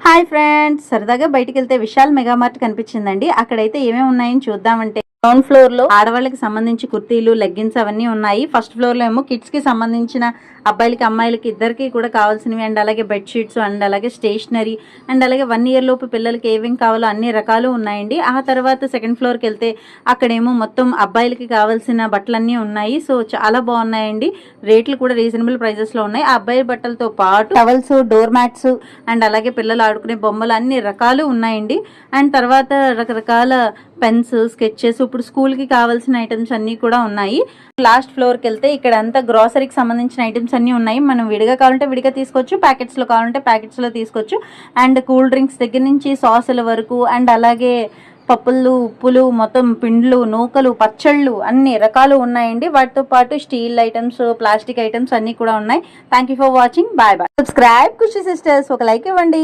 Hi friends, సరదాగా బయటికి వెళ్తే విశాల్ మెగా మార్ట్ కనిపించిందండి. అక్కడైతే ఏమేమి ఉన్నాయని చూద్దామంటే గ్రౌండ్ ఫ్లోర్ లో ఆడవాళ్ళకి సంబంధించి కుర్తీలు, లెగ్గిన్స్ అవన్నీ ఉన్నాయి. ఫస్ట్ ఫ్లోర్ లో ఏమో కిడ్స్ కి సంబంధించిన అబ్బాయిలకి అమ్మాయిలకి ఇద్దరికి కూడా కావాల్సినవి అండ్ అలాగే బెడ్షీట్స్ అండ్ అలాగే స్టేషనరీ అండ్ అలాగే 1 year లోపు పిల్లలకి ఏమేమి కావాలో అన్ని రకాలు ఉన్నాయండి. ఆ తర్వాత సెకండ్ ఫ్లోర్కి వెళ్తే అక్కడేమో మొత్తం అబ్బాయిలకి కావాల్సిన బట్టలన్నీ ఉన్నాయి. సో చాలా బాగున్నాయండి. రేట్లు కూడా రీజనబుల్ ప్రైజెస్ లో ఉన్నాయి. ఆ అబ్బాయి బట్టలతో పాటు టవల్స్, డోర్ మ్యాట్స్ అండ్ అలాగే పిల్లలు ఆడుకునే బొమ్మలు అన్ని రకాలు ఉన్నాయండి. అండ్ తర్వాత రకరకాల పెన్స్, స్కెచెస్, ఇప్పుడు స్కూల్కి కావాల్సిన ఐటమ్స్ అన్నీ కూడా ఉన్నాయి. లాస్ట్ ఫ్లోర్కి వెళ్తే ఇక్కడ అంతా గ్రాసరీకి సంబంధించిన ఐటమ్స్ అన్నీ ఉన్నాయి. మనం విడిగా కావాలంటే విడిగా తీసుకోవచ్చు, ప్యాకెట్స్లో కావాలంటే ప్యాకెట్స్లో తీసుకోవచ్చు. అండ్ కూల్ డ్రింక్స్ దగ్గర నుంచి సాసుల వరకు అండ్ అలాగే పప్పులు, ఉప్పులు, మొత్తం పిండ్లు, నూకలు, పచ్చళ్ళు అన్ని రకాలు ఉన్నాయండి. వాటితో పాటు స్టీల్ ఐటమ్స్, ప్లాస్టిక్ ఐటమ్స్ అన్నీ కూడా ఉన్నాయి. Thank you for watching. Bye bye. Subscribe Khushi sisters. ఒక లైక్ ఇవ్వండి.